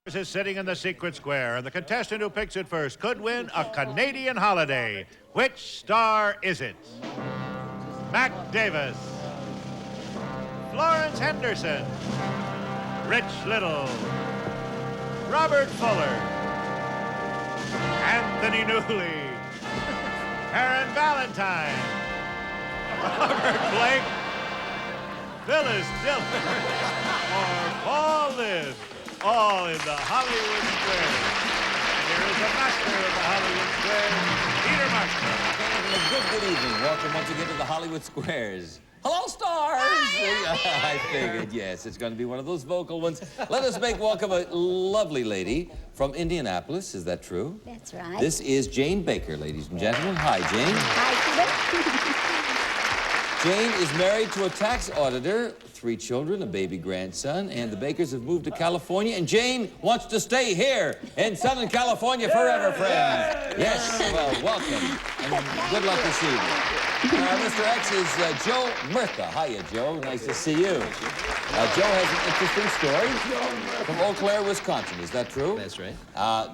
Is sitting in the secret square, and the contestant who picks it first could win a Canadian holiday. Which star is it? Mac Davis, Florence Henderson, Rich Little, Robert Fuller, Anthony Newley, Karen Valentine, Robert Blake, Phyllis Diller, or Paul Liv. All in the Hollywood Square. And here is the master of the Hollywood Square, Peter Marston. Good evening. Welcome once again to the Hollywood Squares. Hello, stars! I figured, yes, it's going to be one of those vocal ones. Let us make welcome a lovely lady from Indianapolis. Is that true? That's right. This is Jane Baker, ladies and gentlemen. Hi, Jane. Hi, Jane is married to a tax auditor, 3 children, a baby grandson, and the Bakers have moved to California, and Jane wants to stay here in Southern California forever, friends. Yes, well, welcome, and good luck this evening. Mr. X is Joe Murtha. Hiya, Joe. Nice to see you. Joe has an interesting story from Eau Claire, Wisconsin. Is that true? That's right.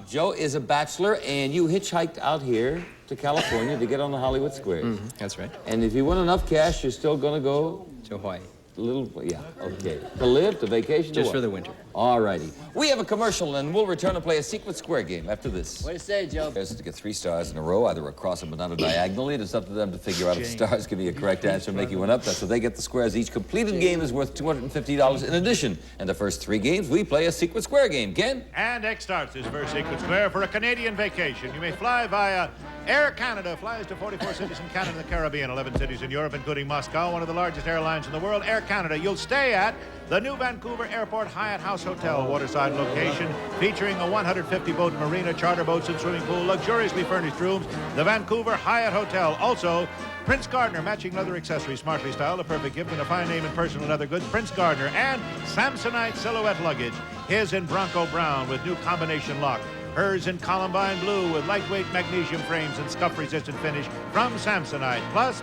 Joe is a bachelor, and you hitchhiked out here to California to get on the Hollywood Squares. That's right. And if you win enough cash, you're still going to go To Hawaii. a little, yeah, okay. To live, to vacation, Just to what? for the winter. All righty. We have a commercial, and we'll return to play a secret square game after this. What do you say, Joe? There's to get 3 stars in a row, either across them but not diagonally. It's up to them to figure out if the stars give me a correct answer, make you one up. That's what they get the squares. Each completed game is worth $250 in addition. And the first 3 games, we play a secret square game. Ken? And X starts his first secret square for a Canadian vacation. You may fly via Air Canada. Flies to 44 cities in Canada and the Caribbean, 11 cities in Europe, including Moscow, one of the largest airlines in the world. Air Canada. You'll stay at the New Vancouver Airport Hyatt House Hotel, waterside location, featuring a 150-boat marina, charter boats and swimming pool, luxuriously furnished rooms. The Vancouver Hyatt Hotel. Also, Prince Gardner, matching leather accessories, smartly styled, a perfect gift and a fine name in personal leather goods. Prince Gardner and Samsonite silhouette luggage. His in Bronco Brown with new combination lock. Hers in Columbine Blue with lightweight magnesium frames and scuff-resistant finish from Samsonite. Plus,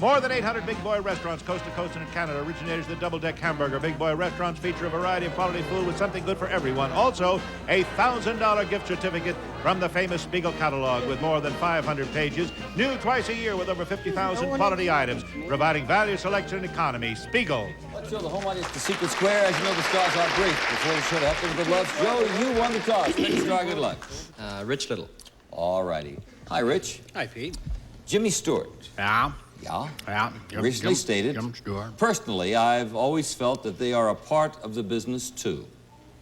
more than 800 Big Boy restaurants coast to coast and in Canada. Originators of the Double Deck Hamburger. Big Boy restaurants feature a variety of quality food with something good for everyone. Also, a $1,000 gift certificate from the famous Spiegel catalog with more than 500 pages. New twice a year with over 50,000 quality items, providing value, selection, and economy. Spiegel. Let's show the home audience the secret square. As you know, the stars are brief. Before the show to help them with good luck, Joe, you won the toss. Pick a star, good luck. Rich Little. All righty. Hi, Rich. Hi, Pete. Jimmy Stewart. Yeah. Yeah? Yeah. Recently stated, Stewart. personally, I've always felt that they are a part of the business, too.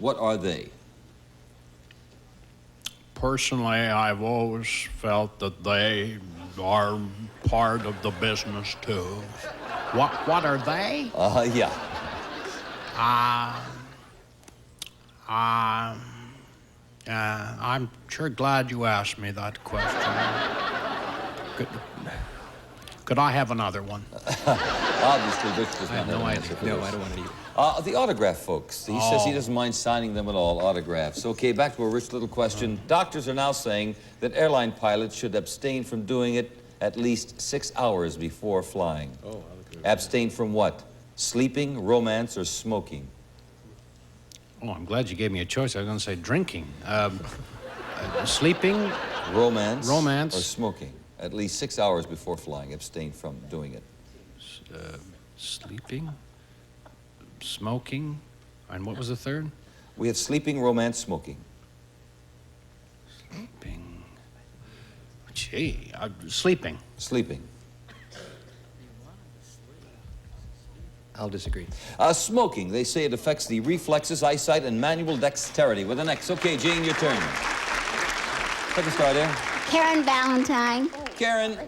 What are they? Personally, I've always felt that they are part of the business, too. What are they? Yeah. I'm sure glad you asked me that question. Could I have another one? Obviously, Rich does I not have no an idea. answer for No, this. I don't want to eat. The autograph folks. He says he doesn't mind signing them at all, autographs. Okay, back to a Rich Little question. Doctors are now saying that airline pilots should abstain from doing it at least 6 hours before flying. Abstain from what? Sleeping, romance, or smoking? Oh, I'm glad you gave me a choice. I was going to say drinking. Sleeping, Romance, Romance. or smoking. At least 6 hours before flying. Abstain from doing it. sleeping, smoking, and what was the third? We have sleeping, romance, smoking. Sleeping. Gee, sleeping. Sleeping. I'll disagree. Smoking. They say it affects the reflexes, eyesight, and manual dexterity. With an X. Okay, Jane, your turn. Take a star there. Karen Valentine. Karen,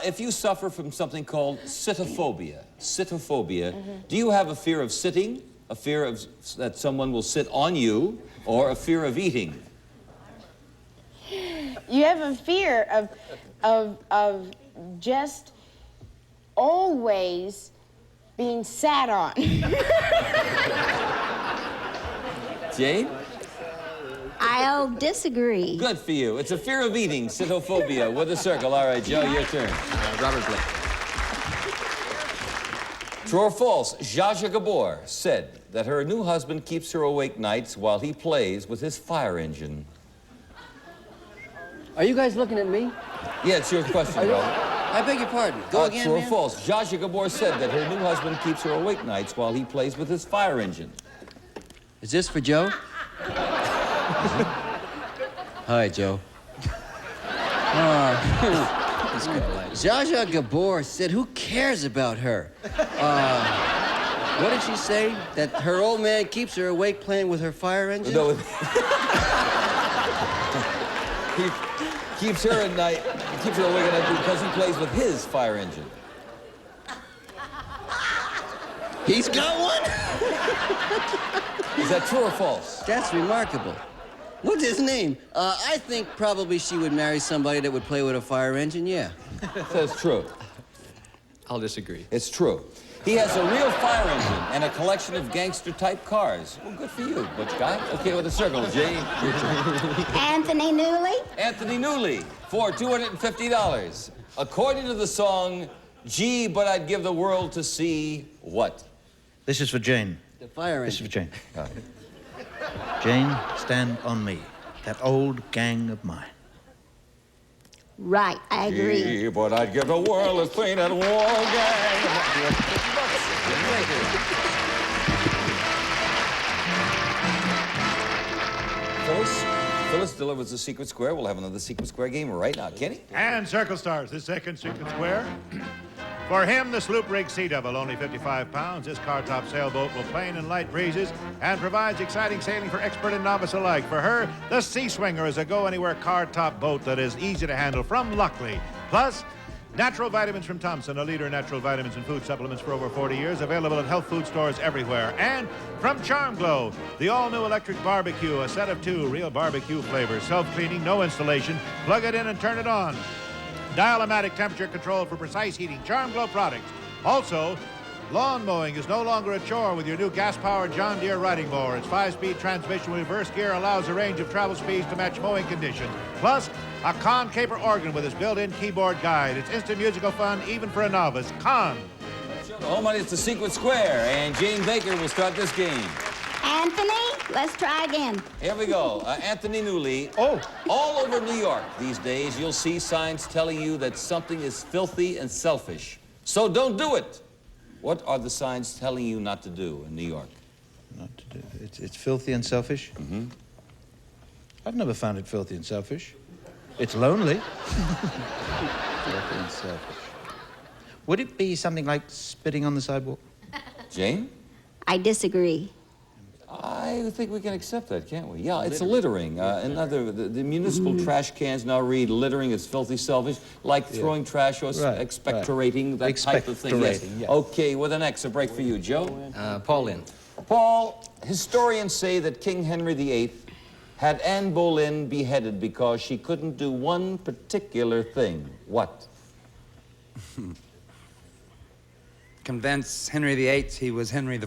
if you suffer from something called sitophobia, do you have a fear of sitting, a fear of that someone will sit on you, or a fear of eating? You have a fear of just always being sat on. Jane? I'll disagree. Good for you. It's a fear of eating, sitophobia, with a circle. All right, Joe, your turn. Robert Blake. True or false? Zsa Zsa Gabor said that her new husband keeps her awake nights while he plays with his fire engine. Are you guys looking at me? Yeah, it's your question, bro. I beg your pardon. Go again, True or man? false? Zsa Zsa Gabor said that her new husband keeps her awake nights while he plays with his fire engine. Is this for Joe? Hi, Joe. Zsa Zsa Gabor said, who cares about her? What did she say? That her old man keeps her awake playing with her fire engine? No, he keeps her at night, keeps her awake at night because he plays with his fire engine. He's got one? Is that true or false? That's remarkable. What's his name? I think probably she would marry somebody that would play with a fire engine, yeah. That's true. I'll disagree. It's true. He has a real fire engine and a collection of gangster-type cars. Well, good for you, Butch guy. Okay, with a circle, Jay. Anthony Newley. Anthony Newley for $250. According to the song, gee, but I'd give the world to see what? This is for Jane. The fire This is engine. for Jane. Jane, stand on me. That old gang of mine. Right, I agree. Gee, but I'd give the world to see that war gang. Phyllis delivers the secret square. We'll have another secret square game right now. Kenny? And Circle Stars, the second secret square. For him, the sloop rig Sea Devil, only 55 pounds. This car-top sailboat will plane in light breezes and provides exciting sailing for expert and novice alike. For her, the Sea Swinger is a go-anywhere car-top boat that is easy to handle from Lockley. Plus, natural vitamins from Thompson, a leader in natural vitamins and food supplements for over 40 years, available at health food stores everywhere. And from Charm Glow, the all-new electric barbecue, a set of 2 real barbecue flavors, self-cleaning, no installation. Plug it in and turn it on. Dial-o-matic temperature control for precise heating. Charm Glow products. Also, lawn mowing is no longer a chore with your new gas-powered John Deere riding mower. Its 5-speed transmission with reverse gear allows a range of travel speeds to match mowing conditions. Plus, a Con Caper organ with its built-in keyboard guide. It's instant musical fun even for a novice. Con. Home on it's the secret square, and Jane Baker will start this game. Anthony, let's try again. Here we go. Anthony Newley. Oh. All over New York these days, you'll see signs telling you that something is filthy and selfish. So don't do it. What are the signs telling you not to do in New York? Not to do. It's filthy and selfish. Mm-hmm. I've never found it filthy and selfish. It's lonely. Filthy and selfish. Would it be something like spitting on the sidewalk? Jane? I disagree. I think we can accept that, can't we? Yeah, it's littering. The municipal trash cans now read littering is filthy, selfish, like throwing trash or expectorating, that type of thing. Yes. Expectorating, yeah. Okay, with an X, a break for you. Joe? Paul Lynde. Paul, historians say that King Henry VIII had Anne Boleyn beheaded because she couldn't do one particular thing. What? Convince Henry VIII he was Henry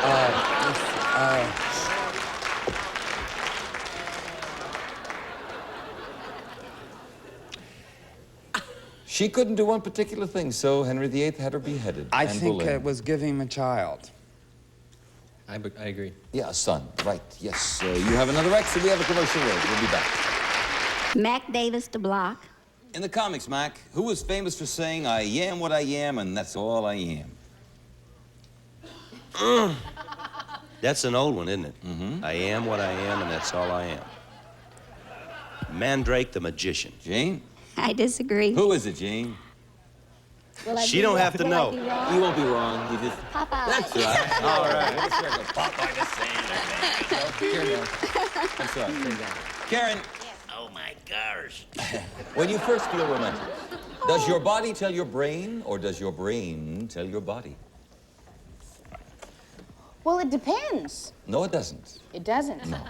I. She couldn't do one particular thing, so Henry VIII had her beheaded. I Anne think Boleyn. it was give him a child. I agree. Yeah, a son. Right, yes. You have another X, and we have a commercial break. We'll be back. Mac Davis to block. In the comics, Mac, who is famous for saying, I am what I am, and that's all I am? That's an old one, isn't it? Mm-hmm. I am what I am, and that's all I am. Mandrake the magician. Jane? I disagree. Who is it, Jane? Will I She be don't wrong? have to Will I know. be wrong? You won't be wrong. You just... Popeye. That's right. All right. Popeye the Sailor. I'm sorry. Karen. Oh, my gosh. When you first feel romantic, does your body tell your brain, or does your brain tell your body? Well, it depends. No, it doesn't. It doesn't? No.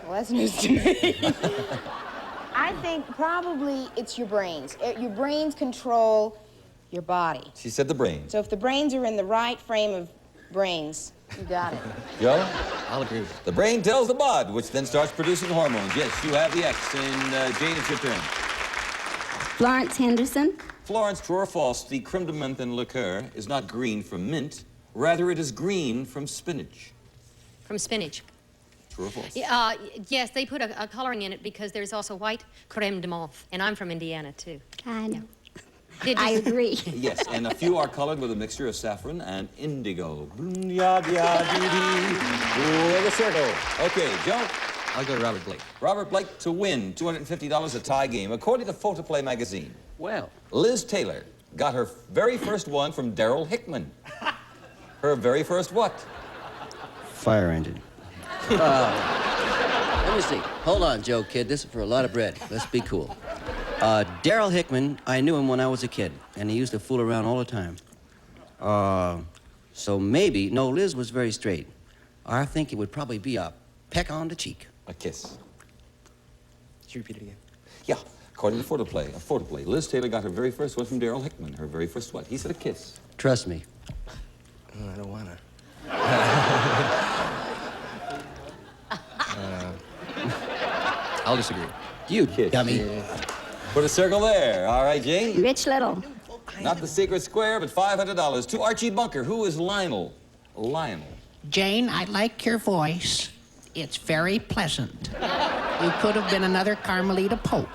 Well, that's news to me. I think probably it's your brains. Your brains control your body. She said the brain. So if the brains are in the right frame of brains, you got it. Joe? I'll agree. The brain tells the bod, which then starts producing hormones. Yes, you have the X. And Jane, it's your turn. Florence Henderson. Florence, true or false, the creme de menthe liqueur is not green from mint. Rather, it is green from spinach. From spinach. True or false? Yes, they put a coloring in it because there's also white creme de menthe, and I'm from Indiana, too. I know. Did you- I agree. Yes, and a few are colored with a mixture of saffron and indigo. With a circle. Okay, Joe. I'll go Robert Blake. Robert Blake to win $250 a tie game. According to Photoplay magazine, Well, Liz Taylor got her very first one from Daryl Hickman. Her very first what? fire engine. Let me see. Hold on, Joe, kid. This is for a lot of bread. Let's be cool. Daryl Hickman, I knew him when I was a kid, and he used to fool around all the time. So maybe, no, Liz was very straight. I think it would probably be a peck on the cheek. A kiss. Could you repeat it again? Yeah, according to Photoplay, Liz Taylor got her very first one from Daryl Hickman. Her very first what? He said a kiss. Trust me. Oh, I don't wanna. I'll disagree. You Kiss. dummy. Put a circle there. All right, Jane? Rich Little. Not the secret square, but $500. To Archie Bunker. Who is Lionel? Lionel. Jane, I like your voice. It's very pleasant. You could have been another Carmelita Pope.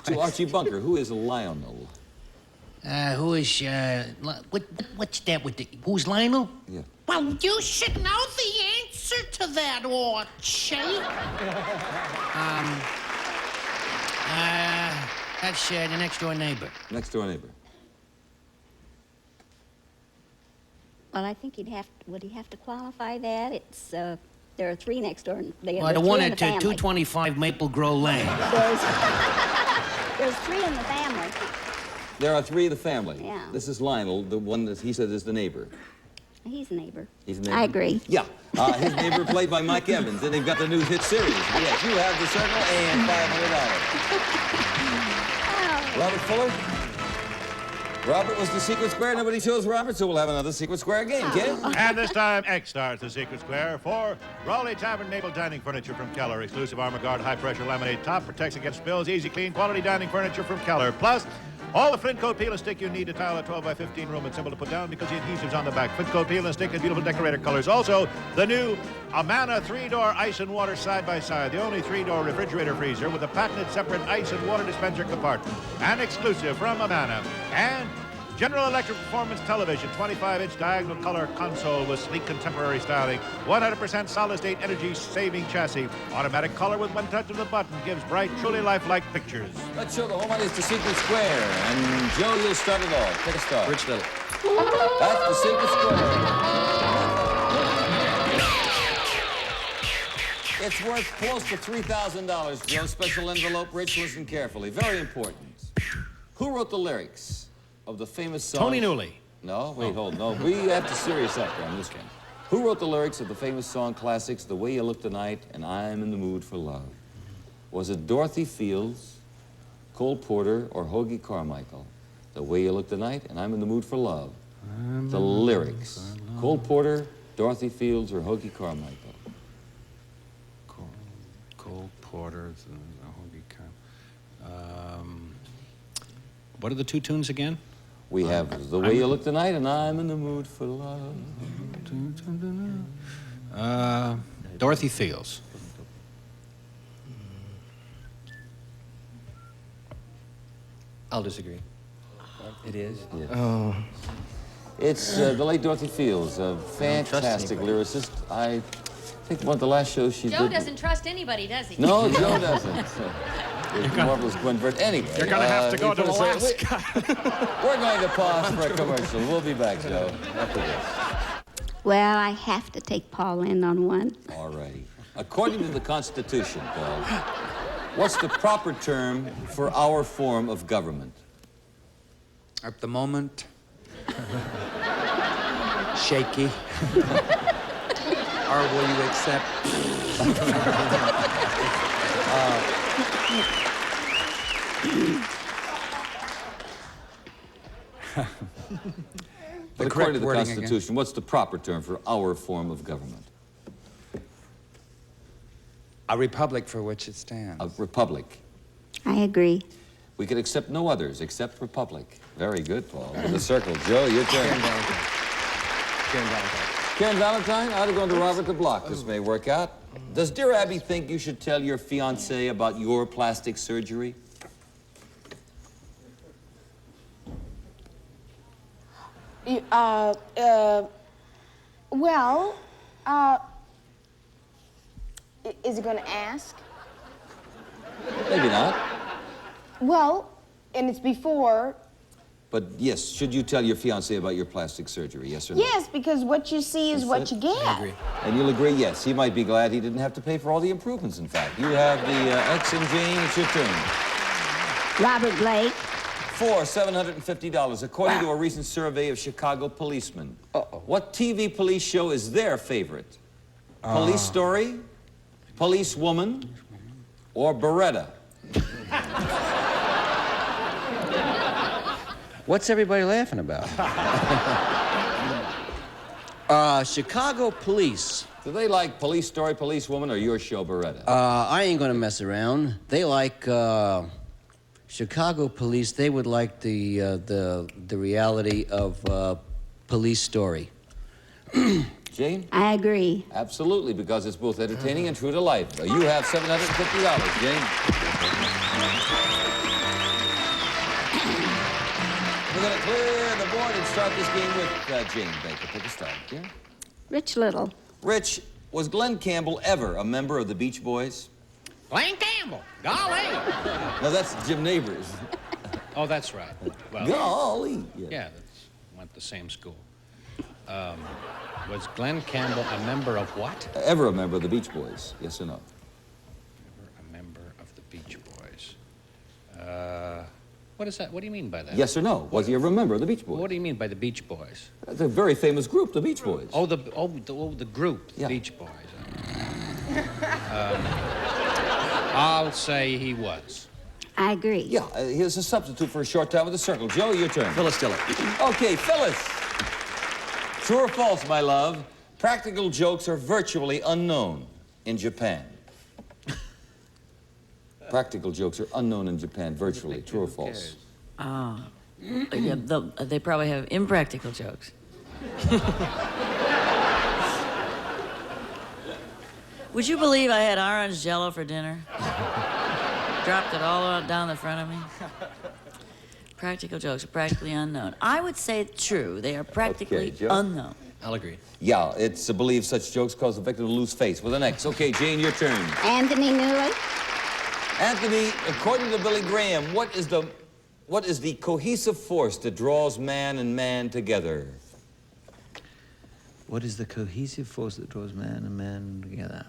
To Archie Bunker. Who is Lionel? What's that with the, who's Lionel? Yeah. Well, you should know the answer to that, Archie. That's the next door neighbor. Next door neighbor. Well, I think would he have to qualify that? It's, there are three next door. Well, the one at 225 Maple Grove Lane. There's three in the family. There are three of the family. Yeah. This is Lionel, the one that he said is the neighbor. He's a neighbor. He's a neighbor. I agree. Yeah. His neighbor played by Mike Evans, and they've got the new hit series. Yes, you have the circle and $500. Robert Fuller? Robert was the secret square. Nobody chose Robert, so we'll have another secret square game, kid. And this time, X stars the secret square for Raleigh Tavern Maple Dining Furniture from Keller. Exclusive Armor Guard high-pressure laminate top. Protects against spills. Easy clean. Quality dining furniture from Keller. Plus, all the Flint Coat Peel and Stick you need to tile a 12 by 15 room. It's simple to put down because the adhesive's on the back. Flint Coat Peel and Stick in beautiful decorator colors. Also, the new Amana 3-door ice and water side-by-side. The only 3-door refrigerator freezer with a patented separate ice and water dispenser compartment. And exclusive from Amana. And General Electric Performance Television, 25-inch diagonal color console with sleek contemporary styling, 100% solid-state energy-saving chassis, automatic color with one touch of the button gives bright, truly lifelike pictures. Let's show the home audience the secret square. And Joe, you'll start it off. Take a start. Rich Little. That's the secret square. It's worth close to $3,000, Joe. Special envelope, Rich, listen carefully. Very important. Who wrote the lyrics of the famous song? Tony Newley. No, wait, hold. No, we have to serious up on this one. Who wrote the lyrics of the famous song classics, The Way You Look Tonight and I'm in the Mood for Love? Was it Dorothy Fields, Cole Porter, or Hoagie Carmichael? The Way You Look Tonight and I'm in the Mood for Love. The lyrics. Cole Porter, Dorothy Fields, or Hoagie Carmichael? Cole Porter, Hoagie Carmichael. What are the two tunes again? We have The Way You Look Tonight and I'm in the Mood for Love. Dorothy Fields. I'll disagree. It is? Yes. Oh. It's the late Dorothy Fields, a fantastic lyricist. I think one of the last shows she did... Joe doesn't trust anybody, does he? No, Joe doesn't. It's marvelous Gwen Burt. Anyway, You're going to have to go to Alaska. We're going to pause for a commercial. We'll be back, Joe, after this. Well, I have to take Paul in on one. All righty. According to the Constitution, Paul, what's the proper term for our form of government? At the moment, shaky. Or will you accept? According to the wording Constitution, what's the proper term for our form of government? A republic for which it stands. A republic. I agree. We could accept no others except republic. Very good, Paul. To the circle. Joe, your turn. Karen Valentine. Karen Valentine. Karen Valentine, I'd have gone to Robert the Block. This may work out. Does dear Abby think you should tell your fiancé about your plastic surgery? Well, is he going to ask? Maybe not. Well, and it's before. But yes, should you tell your fiancé about your plastic surgery, yes or no? Yes, because what you see is what you get. I agree. And you'll agree, yes, he might be glad he didn't have to pay for all the improvements, in fact. You have the X and Jane, it's your turn. Robert Blake. For $750, according to a recent survey of Chicago policemen. What TV police show is their favorite? Police Story, Police Woman, or Beretta? What's everybody laughing about? Chicago police. Do they like Police Story, Police Woman, or your show, Beretta? I ain't gonna mess around. They like, Chicago police, they would like the reality of, Police Story. Jane? I agree. Absolutely, because it's both entertaining and true to life. You have $750, Jane. We're going to clear the board and start this game with Jane Baker. Take a start, yeah? Rich Little. Rich, was Glenn Campbell ever a member of the Beach Boys? Glenn Campbell. Golly. No, that's Jim Neighbors. Oh, that's right. Well, Golly. yeah, went to the same school. Was Glenn Campbell a member of what? Ever a member of the Beach Boys, yes or no? Ever a member of the Beach Boys. What is that? What do you mean by that? Yes or no? Was he ever a member of the Beach Boys? What do you mean by the Beach Boys? It's a very famous group, the Beach Boys. Oh, the group, the Yeah. Beach Boys. I'll say he was. I agree. Yeah, here's a substitute for a short time with the circle. Joe, your turn. Phyllis Diller. Okay, Phyllis. True or false, my love? Practical jokes are virtually unknown in Japan. Practical jokes are unknown in Japan, virtually. True or false? Yeah, they probably have impractical jokes. Would you believe I had orange Jello for dinner? Dropped it all down the front of me. Practical jokes are practically unknown. I would say true. They are practically Okay, Joe? unknown. I'll agree. Yeah, it's believed such jokes cause the victim to lose face. With an X. Okay, Jane, your turn. Anthony Newley. Anthony, according to Billy Graham, what is the cohesive force that draws man and man together? What is the cohesive force that draws man and man together?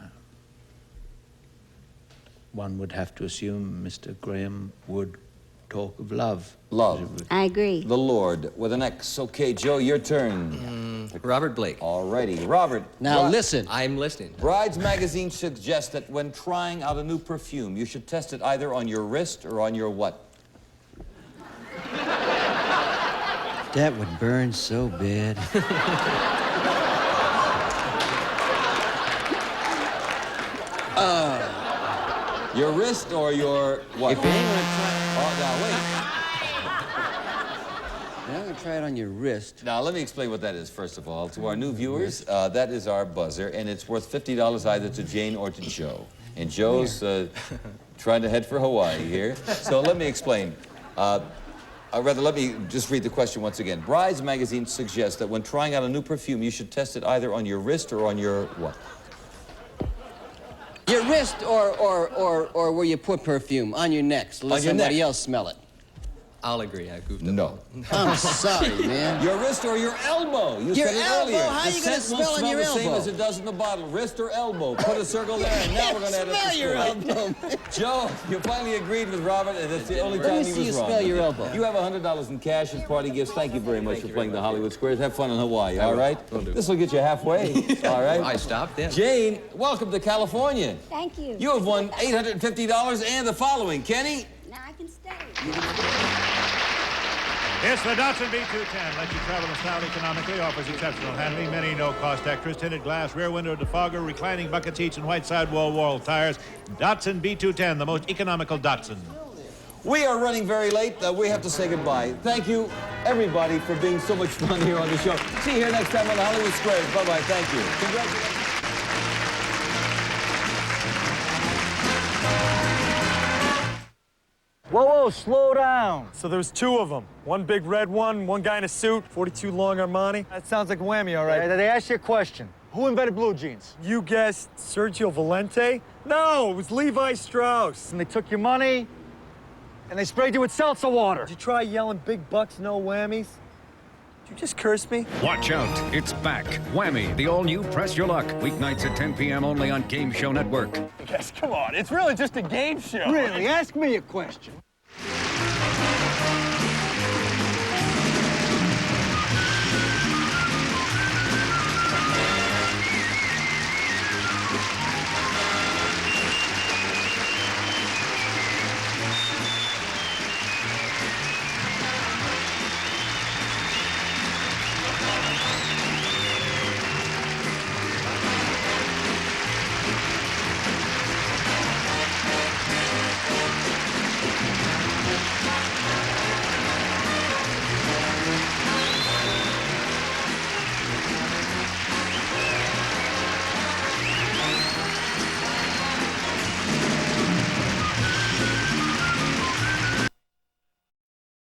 One would have to assume Mr. Graham would talk of love. Love. I agree. The Lord, with an X. Okay, Joe, your turn. Robert Blake. Alrighty. Robert. Now listen. I'm listening. Brides magazine suggests that when trying out a new perfume, you should test it either on your wrist or on your what? That would burn so bad. Your wrist or your what? If you ain't gonna try, Oh, I'm gonna try it on your wrist. now let me explain what that is, first of all. To our new viewers, that is our buzzer, and it's worth $50 either to Jane or to Joe. And Joe's trying to head for Hawaii here. So let me explain. Rather, let me just read the question once again. Brides magazine suggests that when trying out a new perfume, you should test it either on your wrist or on your what? Your wrist or where you put perfume on your neck. So let On your somebody neck. else smell it. I'll agree. I goofed up. No. I'm sorry, man. Your wrist or your elbow. You Your said it elbow? earlier. How The you gonna scent won't smell on your the same elbow? as it does in the bottle. Wrist or elbow. Put a circle there, and now we're going to add up Smell the your score. elbow. Joe, you finally agreed with Robert, and it's the only Let time me he see was you wrong. smell your elbow. You have $100 in cash as party gifts. Thank you very much for playing the Hollywood Squares. Have fun in Hawaii, all right? This will get you halfway, all right? I stopped then. Jane, welcome to California. Thank you. You have won $850 and the following. Kenny? Now I can stay. It's the Datsun B210. Lets you travel in style economically, offers exceptional handling, many no-cost extras, tinted glass, rear window defogger, reclining bucket seats, and white sidewall wall tires. Datsun B210, the most economical Datsun. We are running very late. We have to say goodbye. Thank you, everybody, for being so much fun here on the show. See you here next time on the Hollywood Squares. Bye-bye. Thank you. Congratulations. Whoa, slow down. So there's two of them. One big red one guy in a suit, 42 long Armani. That sounds like whammy, all right. Hey, they asked you a question. Who invented blue jeans? You guessed Sergio Valente? No, it was Levi Strauss. And they took your money, and they sprayed you with seltzer water. Did you try yelling big bucks, no whammies? Did you just curse me? Watch out, it's back. Whammy, the all-new Press Your Luck. Weeknights at 10 p.m. only on Game Show Network. Yes, come on. It's really just a game show. Really, ask me a question.